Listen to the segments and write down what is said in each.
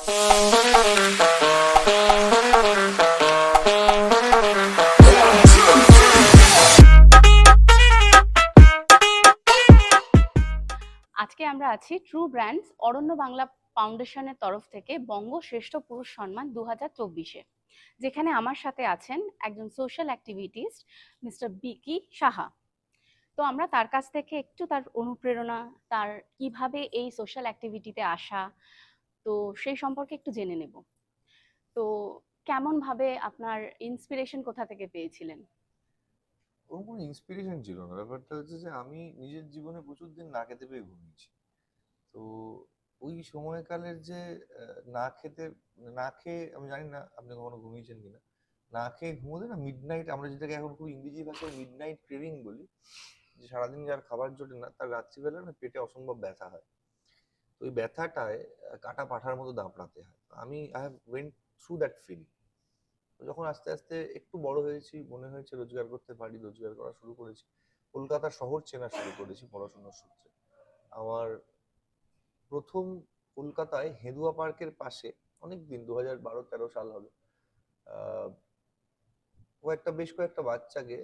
আজকে আমরা আছি ট্রু ব্র্যান্ডস অরণ্য বাংলা ফাউন্ডেশনের তরফ থেকে বঙ্গশ্রেষ্ঠ পুরুষ সম্মান 2024-এ, যেখানে আমার সাথে আছেন একজন সোশ্যাল অ্যাক্টিভিটিস্ট মিস্টার বিকি সাহা। তো আমরা তার কাছ থেকে একটু তার অনুপ্রেরণা, তার কিভাবে এই সোশ্যাল অ্যাক্টিভিটিতে আসা, তো সেই সম্পর্কে একটু জেনে নেব। তো কেমন ভাবে আপনার ইন্সপিরেশন কোথা থেকে পেয়েছিলেন? ওর কোনো ইন্সপিরেশন ছিল না। ব্যাপারটা হচ্ছে যে আমি নিজের জীবনে প্রচুর দিন না খেতে পেয়ে ঘুমিয়েছি। তো ওই সময়কালের যে না খেয়ে, আমি জানি না আপনি কখনো ঘুমিয়েছেন কিনা, না খেয়ে ঘুমোতে না মিডনাইট, আমরা যেটাকে এখন খুব ইংরেজি ভাষায় মিডনাইট ক্রেভিং বলি, যে সারাদিন যার খাবার জোটে না তার রাত্রিবেলা না পেটে অসম্ভব ব্যথা হয়। তো ওই ব্যথাটায় কাটা পাঠার মতো দাপড়াতে হয়। I have went through that feel. তো যখন আস্তে আস্তে একটু বড় হয়েছি, মনে হয়েছে রোজগার করতে পারি, রোজগার করা শুরু করেছি, কলকাতা শহর চেনা শুরু করেছি পড়াশোনার সূত্রে। আমার প্রথম কলকাতায় হেদুয়া পার্কের পাশে, অনেকদিন 2012-13 সাল হবে, আহ বেশ কয়েকটা বাচ্চাকে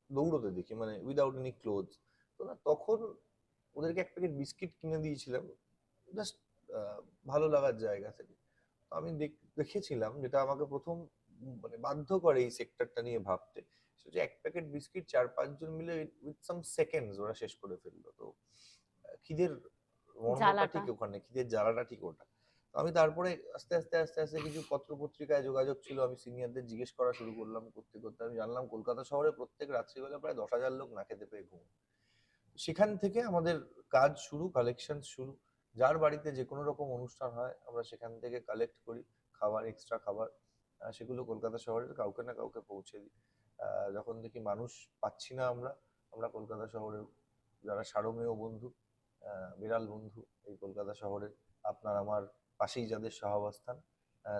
দৌড়তে দেখি, মানে উইদাউট এনি ক্লোথ। তো না, তখন ওদেরকে এক প্যাকেট বিস্কিট কিনে দিয়েছিলাম, জাস্ট ভালো লাগার জায়গা থেকে। তো আমি দেখেছিলাম, যেটা আমাকে প্রথম মানে বাধ্য করে এই সেক্টরটা নিয়ে ভাবতে, সেটা যে এক প্যাকেট বিস্কিট 4-5 জন মিলে উইথ সাম সেকেন্ডস ওরা শেষ করে ফেললো। তো খিদের মর্মটা জ্বালাটা। ঠিক ওখানে, খিদের জ্বালাটা ঠিক ওটা। তো আমি তারপরে আস্তে আস্তে আস্তে আস্তে কিছু পত্র পত্রিকায় যোগাযোগ ছিল, আমি সিনিয়রদের জিজ্ঞেস করা শুরু করলাম। করতে করতে আমি জানলাম কলকাতা শহরে প্রত্যেক রাত্রিবেলা প্রায় 10,000 লোক না খেতে পেয়ে ঘুম। সেখান থেকে আমাদের কাজ শুরু, কালেকশন শুরু। যার বাড়িতে যে কোনো রকম অনুষ্ঠান হয় আমরা সেখান থেকে কালেক্ট করি খাবার, এক্সট্রা খাবার। সেগুলো কলকাতা শহরের কাউকে না কাউকে পৌঁছে দিই। যখন দেখি মানুষ পাচ্ছি না আমরা, আমরা কলকাতা শহরের যারা সারমেয় বন্ধু, বিড়াল বন্ধু এই কলকাতা শহরে আপনার আমার পাশেই যাদের সহাবস্থান,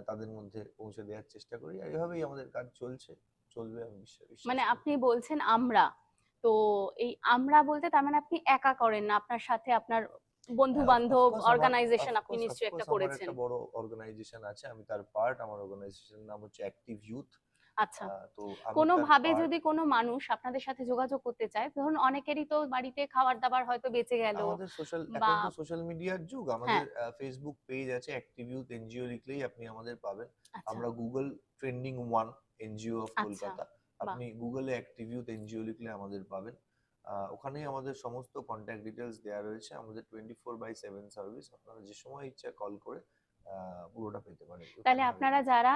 তাদের মধ্যে পৌঁছে দেওয়ার চেষ্টা করি। আর এভাবেই আমাদের কাজ চলছে, চলবে আমি বিশ্বাস মানে করি। আপনি বলছেন আমরা, তো এই আমরা বলতে তার মানে আপনি একা করেন না, আপনার সাথে আপনার বন্ধু বান্ধব অফকোর্স আমার অর্গানাইজেশন আপনি অফকোর্স নিশ্চয়ই একটা অফকোর্স আমার করেছেন। একটা বড় অর্গানাইজেশন আছে, আমি তার পার্ট। আমার অর্গানাইজেশনের নাম হচ্ছে অ্যাক্টিভ ইউথ। আচ্ছা, তো আমি কোনো তার ভাবে পার্ট। যদি কোনো মানুষ আপনাদের সাথে যোগাযোগ করতে চায়, ধরুন অনেকেরই তো বাড়িতে খাবার দাবার হয়তো বেঁচে গেল, আমাদের সোশ্যাল, বা এখন তো সোশ্যাল মিডিয়ার যুগ, হ্যাঁ। আমাদের ফেসবুক পেজ আছে অ্যাক্টিভ ইউথ এনজিও, লিখলেই আপনি আমাদের পাবেন। আচ্ছা। আমরা Google trending one NGO of আচ্ছা। কলকাতা। বাহ। আপনি গুগলে অ্যাক্টিভ ইউথ এনজিও লিখলে আমাদের পাবেন। ওখানেই আমাদের সমস্ত কন্ট্যাক্ট ডিটেলস দেওয়া রয়েছে। আমাদের 24/7 সার্ভিস, আপনারা যে সময় ইচ্ছা কল করে পুরোটা পেতে পারেন। তাহলে ওখানে আপনারা যারা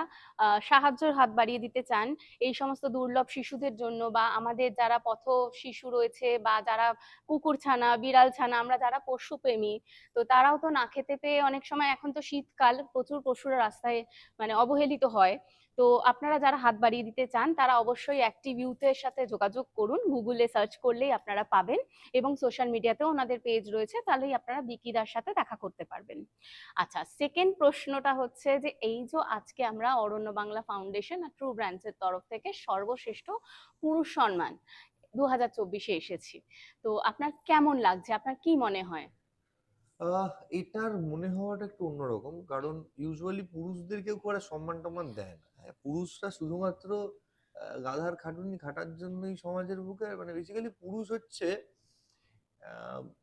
সাহায্যের হাত বাড়িয়ে দিতে চান এই সমস্ত দুর্লভ শিশুদের জন্য, বা আমাদের যারা পথ শিশু রয়েছে, বা যারা কুকুর ছানা বিড়াল ছানা, আমরা যারা পশু প্রেমী, তো তারাও তো না খেতে পেয়ে অনেক সময়, এখন তো শীতকাল, প্রচুর পশুরা রাস্তায় মানে অবহেলিত হয়। তো আপনারা যারা হাত বাড়িয়ে দিতে চান তারা অবশ্যই অ্যাক্টিভ ইউথের সাথে যোগাযোগ করুন, গুগলে সার্চ করলেই আপনারা পাবেন, এবং সোশ্যাল মিডিয়াতেও ওনাদের পেজ রয়েছে, তাহলেই আপনারা বিকিদার সাথে দেখা করতে পারবেন। আচ্ছা, সেকেন্ড প্রশ্নটা হচ্ছে যে এই যে আজকে আমরা অরণ্য বাংলা ফাউন্ডেশন আর ট্রু ব্র্যান্ডস এর তরফ থেকে সর্বশ্রেষ্ঠ পুরুষ সম্মান 2024-এ এসেছি, তো আপনার কেমন লাগছে, আপনার কি মনে হয়? এটার মনে হওয়াটা একটু অন্যরকম, কারণ ইউজুয়ালি পুরুষদের কেউ করে সম্মান টম্মান দেয় না। হ্যাঁ, পুরুষরা শুধুমাত্র গাধার খাটুনি খাটার জন্যই সমাজের বুকে, মানে বেসিক্যালি পুরুষ হচ্ছে,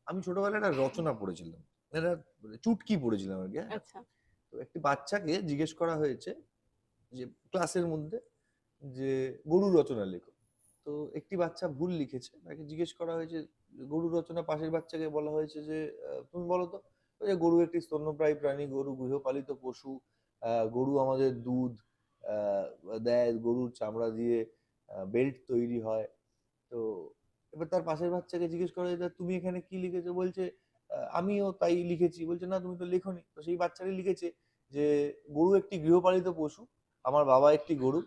আমি ছোটবেলায় একটা রচনা পড়েছিলাম, একটা চুটকি পড়েছিলাম আর কি। হ্যাঁ, আচ্ছা। তো একটি বাচ্চাকে জিজ্ঞেস করা হয়েছে যে ক্লাসের মধ্যে, যে গরু রচনা লেখো। তো একটি বাচ্চা ভুল লিখেছে, তাকে জিজ্ঞেস করা হয়েছে গরু রচনা, পাশের বাচ্চাকে বলা হয়েছে যে তুমি বলো তো। ওই যে গরু একটি স্তন্যপ্রায়ী প্রাণী, গরু গৃহপালিত পশু, গরু আমাদের দুধ আহ, দেয়, গরুর চামড়া দিয়ে বেল্ট তৈরি হয়। তো এবার তার পাশের বাচ্চাকে জিজ্ঞেস করা হয়েছে তুমি এখানে কি লিখেছো, বলছে আমিও তাই লিখেছি। বলছে না, তুমি তো লেখোনি। তো সেই বাচ্চাটি লিখেছে যে গরু একটি গৃহপালিত পশু, আমার বাবা একটি গরু,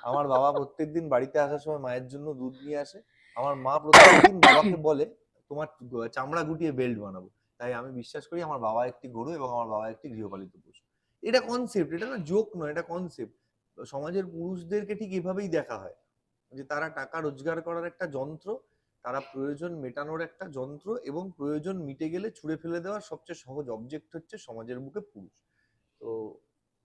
আমার বাবা প্রত্যেকদিন বাড়িতে আসার সময় মায়ের জন্য দুধ নিয়ে আসে, আমার মা প্রত্যেকদিন বাবাকে বলে তোমার চামড়া গুটিয়ে বেল্ট বানাবো। তাই আমি বিশ্বাস করি আমার বাবা একটি গরু এবং আমার বাবা একটি গৃহপালিত পশু। এটা কনসেপ্ট, এটা না জোক নয়, এটা কনসেপ্ট। সমাজের পুরুষদেরকে ঠিক এভাবেই দেখা হয়, যে তারা টাকা রোজগার করার একটা যন্ত্র, তারা প্রয়োজন মেটানোর একটা যন্ত্র, এবং প্রয়োজন মিটে গেলে ছুঁড়ে ফেলে দেওয়ার সবচেয়ে সহজ অবজেক্ট হচ্ছে সমাজের বুকে পুরুষ। তো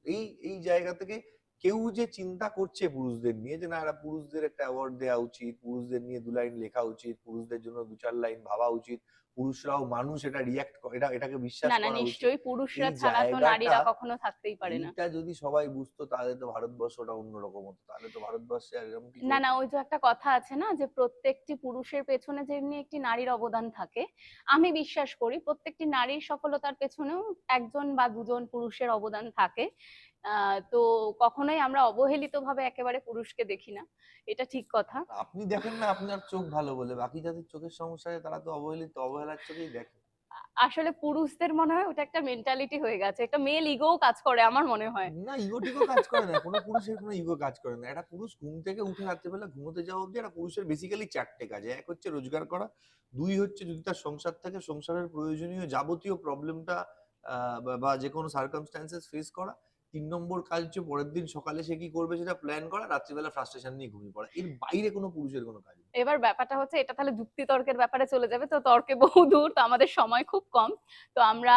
এই এই জায়গা থেকে কেউ যে চিন্তা করছে পুরুষদের নিয়ে, যে না এরা পুরুষদের একটা অ্যাওয়ার্ড দেওয়া উচিত, পুরুষদের নিয়ে 2 লাইন লেখা উচিত, পুরুষদের জন্য 2-4 লাইন ভাবা উচিত, পুরুষরাও মানুষ, এটা রিয়াক্ট এটা এটাকে বিশ্বাস না না, করা উচিত, নিশ্চয়ই পুরুষরা এই ছাড়া তো জায়গাটা, নারীরা কখনো থাকতেই পারে না। এইটা যদি সবাই বুঝতো তাহলে তো ভারতবর্ষটা অন্যরকম হতো। তাহলে তো ভারতবর্ষে আর এরকম কিছু না হতো না, না। ওই যে একটা কথা আছে না, যে প্রত্যেকটি পুরুষের পেছনে যেমনি একটি নারীর অবদান থাকে, আমি বিশ্বাস করি প্রত্যেকটি নারীর সফলতার পেছনেও একজন বা দুজন পুরুষের অবদান থাকে। তো কখনোই আমরা অবহেলিত ভাবে একেবারে পুরুষকে দেখি না, এটা ঠিক কথা। আপনি দেখেন না আপনার চোখ ভালো বলে, বাকি যাদের চোখের সমস্যা আছে তারা তো অবহেলার চোখেই দেখে। আসলে পুরুষদের মনে হয় ওটা একটা মেন্টালিটি হয়ে গেছে, একটা মেল ইগোও কাজ করে আমার মনে হয়। না, ইগো টিগো কাজ করে না, কোনো পুরুষের কোনো ইগো কাজ করে না। একটা পুরুষ ঘুম থেকে উঠে রাত্রেবেলা ঘুমোতে যাওয়া অব্দি একটা পুরুষের বেসিক্যালি 4টে কাজ। এক হচ্ছে রোজগার করা, 2 হচ্ছে যদি তার সংসার থাকে সংসারের প্রয়োজনীয় যাবতীয় প্রবলেমটা বা যে কোনো সার্কামস্ট্যান্সেস ফেস করা। 3 নম্বর কাজ হচ্ছে পরের দিন সকালে সে কি করবে সেটা প্ল্যান করা, রাত্রিবেলা ফ্রাস্ট্রেশন নিয়ে ঘুমিয়ে পড়া। এর বাইরে কোনো পুরুষের কোনো কাজ নেই। এবার ব্যাপারটা হচ্ছে, এটা তাহলে যুক্তি তর্কের ব্যাপারে চলে যাবে, তো তর্কে বহুদূর, তো আমাদের সময় খুব কম। তো আমরা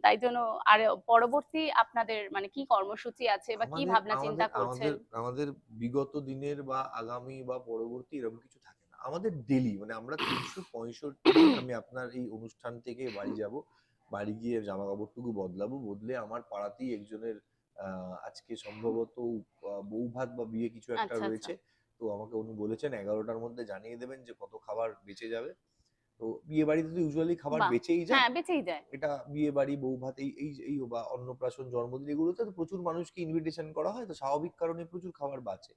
তাই জন্য আর পরবর্তী আপনাদের মানে কি কর্মসূচি আছে বা কি আমাদের ভাবনা চিন্তা আমাদের করছেন? আমাদের আমাদের বিগত দিনের বা আগামী বা পরবর্তী এরকম কিছু থাকে না। আমাদের ডেইলি মানে আমরা 365 দিন আমি আপনার এই অনুষ্ঠান থেকে বাড়ি যাব। বাড়ি গিয়ে জামা কাপড়টুকু বদলাবো। বদলে আমার পাড়াতেই একজনের আজকে সম্ভবত বউ ভাত বা বিয়ে কিছু একটা আচ্ছা আচ্ছা। রয়েছে। তো আমাকে উনি বলেছেন 11টার মধ্যে জানিয়ে দেবেন যে কত খাবার বেঁচে যাবে। তো বিয়ে বাড়িতে তো ইউজুয়ালি খাবার বাহ। বেঁচেই যায়। হ্যাঁ, বেঁচেই যায়। এটা বিয়ে বাড়ি, বউ ভাত, এই এই এই বা অন্নপ্রাশন, জন্মদিন এগুলোতে তো প্রচুর মানুষকে ইনভিটেশন করা হয়, তো স্বাভাবিক কারণে প্রচুর খাবার বাঁচে।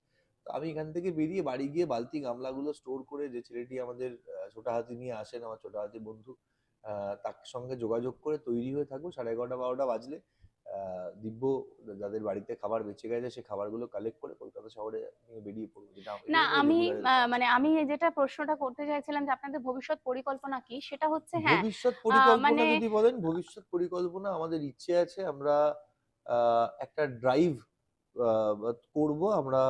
তো আমি এখান থেকে বেরিয়ে বাড়ি গিয়ে বালতি গামলাগুলো স্টোর করে, যে ছেলেটি আমাদের ছোটা হাতি নিয়ে আসেন, আমার ছোটা হাতি বন্ধু, তার সঙ্গে যোগাযোগ করে তৈরি হয়ে থাকবো। 11:30-12টা বাজলে দিব্য যাদের বাড়িতে খাবার বেঁচে গেছে সে খাবারগুলো কালেক্ট করে কলকাতা শহরে নিয়ে বেরিয়ে পড়বো, যেটা না, এটাই আমাদের আমি রেগুলারের কাজ। মানে আমি যেটা প্রশ্নটা করতে চাইছিলাম যে আপনাদের ভবিষ্যৎ পরিকল্পনা কি, সেটা হচ্ছে হ্যাঁ, ভবিষ্যৎ পরিকল্পনা মানে যদি বলেন, ভবিষ্যৎ পরিকল্পনা আমাদের ইচ্ছে আছে আমরা একটা ড্রাইভ করব আমরা,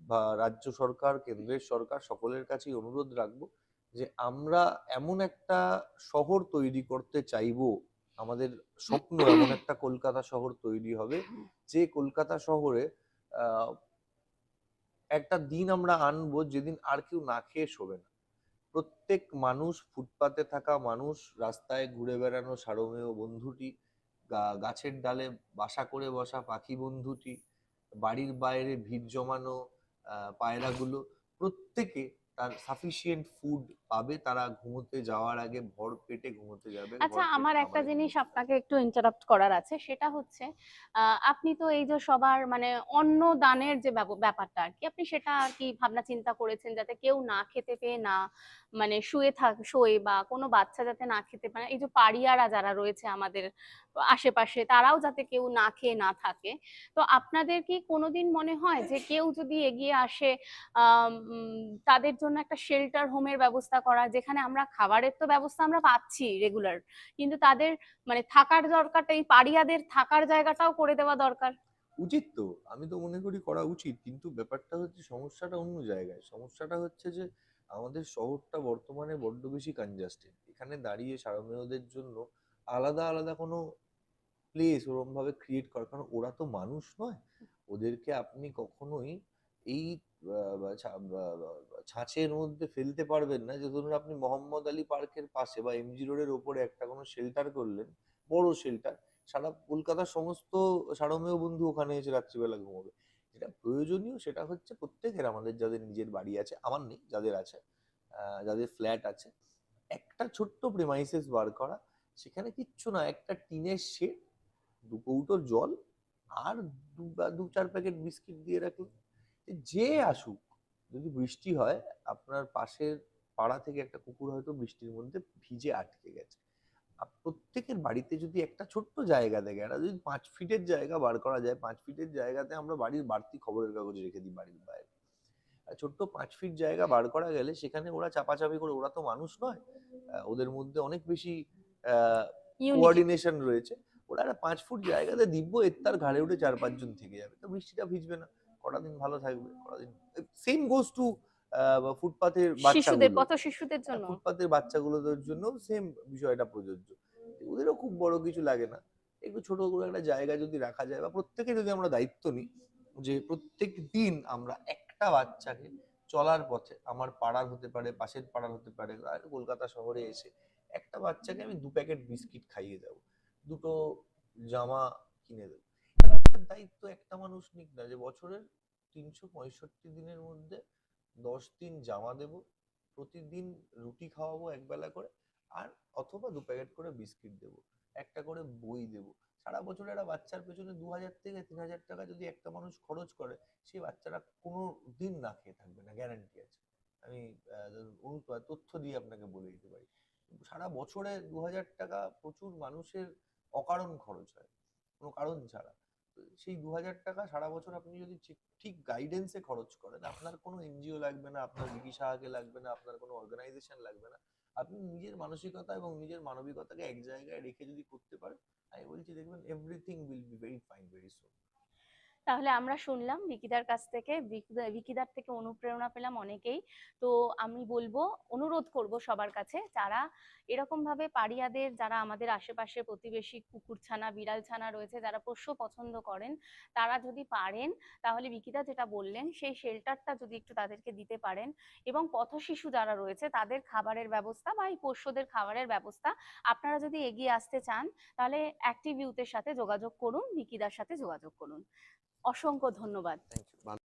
বা রাজ্য সরকার, কেন্দ্রের সরকার সকলের কাছেই অনুরোধ রাখবো যে আমরা এমন একটা শহর তৈরি করতে চাইবো, আমাদের স্বপ্ন এমন একটা কলকাতা শহর তৈরি হবে, যে কলকাতা শহরে আহ, একটা দিন আমরা আনবো যেদিন আর কেউ না খেয়ে শোবে না। প্রত্যেক মানুষ, ফুটপাতে থাকা মানুষ, রাস্তায় ঘুরে বেড়ানো সারমেয় বন্ধুটি, গাছের ডালে বাসা করে বসা পাখি বন্ধুটি, বাড়ির বাইরে ভিড় জমানো পায়রাগুলো, প্রত্যেকে তার সাফিসিয়েন্ট ফুড পাবে। তারা ঘুমোতে যাওয়ার আগে ভর পেটে ঘুমোতে যাবে, আচ্ছা, ভর পেট আমার একটা খাবারে জিনিস ঘুমোতে যাবে। আপনাকে একটু ইন্টারাপ্ট করার আছে, সেটা হচ্ছে আপনি তো এই যে সবার মানে অন্ন দানের যে ব্যাপারটা আর কি, আপনি সেটা আর কি ভাবনা চিন্তা করেছেন যাতে কেউ না খেতে পেয়ে না মানে শোয়ে, বা কোনো বাচ্চা যাতে না খেতে পারে, এই যে পাড়িয়ারা যারা রয়েছে আমাদের আশেপাশে তারাও যাতে কেউ না খেয়ে না থাকে। তো আপনাদের কি কোনোদিন মনে হয় যে কেউ যদি এগিয়ে আসে তাদের জন্য একটা শেল্টার হোমের ব্যবস্থা করা, যেখানে আমরা খাবারের তো ব্যবস্থা আমরা পাচ্ছি রেগুলার, কিন্তু তাদের মানে থাকার দরকারটা, এই পাড়িয়াদের থাকার জায়গাটাও করে দেওয়া দরকার। উচিত তো, আমি তো মনে করি করা উচিত, কিন্তু ব্যাপারটা হচ্ছে সমস্যাটা অন্য জায়গায়। সমস্যাটা হচ্ছে যে আমাদের শহরটা বর্তমানে বড্ড বেশি কনজাস্টেড। এখানে দাঁড়িয়ে সারমেয়দের জন্য আলাদা আলাদা কোনো প্লেস ওরম ভাবে ক্রিয়েট করা, কারণ ওরা তো মানুষ নয়। ওদেরকে আপনি কখনোই এই ছাঁচের মধ্যে ফেলতে পারবেন না, যে ধরুন আপনি মোহাম্মদ আলী পার্কের পাশে বা এমজি রোডের ওপরে একটা কোনো শেল্টার করলেন, বড় শেল্টার, সারা কলকাতার সমস্ত সারমেয় বন্ধু ওখানে এসে রাত্রিবেলা ঘুমোবে। যেটা প্রয়োজনীয় সেটা হচ্ছে প্রত্যেকের, আমাদের যাদের নিজের বাড়ি আছে, আমার নেই, যাদের আছে, যাদের ফ্ল্যাট আছে, একটা ছোট্ট প্রেমাইসেস বার করা, সেখানে কিচ্ছু না, একটা টিনের শেড, 2 কৌটো জল, আর 2-4 প্যাকেট বিস্কিট দিয়ে রাখলেন। যে আসুক, যদি বৃষ্টি হয়, আপনার পাশের পাড়া থেকে একটা কুকুর হয়তো বৃষ্টির মধ্যে ভিজে আটকে গেছে, প্রত্যেকের বাড়িতে যদি একটা ছোট্ট জায়গা থাকে, একটা যদি 5 ফিটের জায়গা বার করা যায়, 5 ফিটের জায়গাতে আমরা বাড়ির বাড়তি খবরের কাগজ রেখে দিই বাড়ির বাইরে, আর ছোট্ট 5 ফিট জায়গা বার করা গেলে সেখানে ওরা চাপাচাপি করে, ওরা তো মানুষ নয়, ওদের মধ্যে অনেক বেশি ইউনিটি। কোঅর্ডিনেশন রয়েছে, ওরা একটা 5 ফুট জায়গাতে দিব্য এত্তার ঘাড়ে উঠে 4-5 জন থেকে যাবে, তো বৃষ্টিটা ভিজবে না, কটা দিন ভালো থাকবে, কটা দিন। সেম গোজ টু বা ফুটপাথের শিশুদের, বাচ্চাগুলো, পথ শিশুদের জন্য। ফুটপাতের বাচ্চাগুলোদের জন্য সেম বিষয়টা প্রযোজ্য। ওদেরও খুব বড় কিছু লাগে না। একটু ছোট করে একটা জায়গা যদি রাখা যায় বা প্রত্যেকে যদি আমরা দায়িত্ব নিই যে প্রত্যেক দিন আমরা একটা বাচ্চাকে চলার পথে, আমার পাড়ার হতে পারে, পাশের পাড়ার হতে পারে, আর কলকাতা শহরে এসে একটা বাচ্চাকে আমি ২ প্যাকেট বিস্কিট খাইয়ে দেবো, ২ টো জামা কিনে দেবো। এটার দায়িত্ব একটা মানুষ নিক না, যে বছরের ৩৬৫ দিনের মধ্যে ১০ দিন জামা দেবো, প্রতিদিন রুটি খাওয়াবো একবেলা করে, আর অথবা ২ প্যাকেট করে বিস্কিট দেবো, একটা করে বই দেবো। সারা বছর একটা বাচ্চার পেছনে ২,০০০ থেকে ৩,০০০ টাকা যদি একটা মানুষ খরচ করে, সেই বাচ্চারা কোনো দিন না খেয়ে থাকবে না, গ্যারান্টি আছে। আমি তথ্য দিয়ে আপনাকে বলে দিতে পারি। সারা বছরে ২,০০০ টাকা প্রচুর মানুষের অকারণ খরচ হয়, কোনো কারণ ছাড়া। তো সেই ২,০০০ টাকা সারা বছর আপনি যদি ঠিক ঠিক গাইডেন্সে খরচ করেন, আপনার কোনো এনজিও লাগবে না, আপনার বিকি সাহাকে লাগবে না, আপনার কোনো অর্গানাইজেশন লাগবে না। আপনি নিজের মানসিকতা এবং নিজের মানবিকতাকে এক জায়গায় রেখে যদি করতে পারেন, আমি বলছি দেখবেন everything will be very fine very soon. তাহলে আমরা শুনলাম বিকিদার কাছ থেকে, বিকিদার থেকে অনুপ্রেরণা পেলাম অনেকেই। তো আমি বলবো, অনুরোধ করব সবার কাছে, যারা এরকম ভাবে পাড়িয়াদের, যারা আমাদের আশেপাশে প্রতিবেশী কুকুরছানা বিড়ালছানা রয়েছে, যারা পোষ্য পছন্দ করেন, তারা যদি পারেন তাহলে বিকিদা যেটা বললেন সেই শেল্টারটা যদি একটু তাদেরকে দিতে পারেন, এবং পথশিশু যারা রয়েছে তাদের খাবারের ব্যবস্থা বা এই পোষ্যদের খাবারের ব্যবস্থা আপনারা যদি এগিয়ে আসতে চান, তাহলে অ্যাক্টিভ ইউথের সাথে যোগাযোগ করুন, বিকিদার সাথে যোগাযোগ করুন। অসংখ্য ধন্যবাদ। Thank you.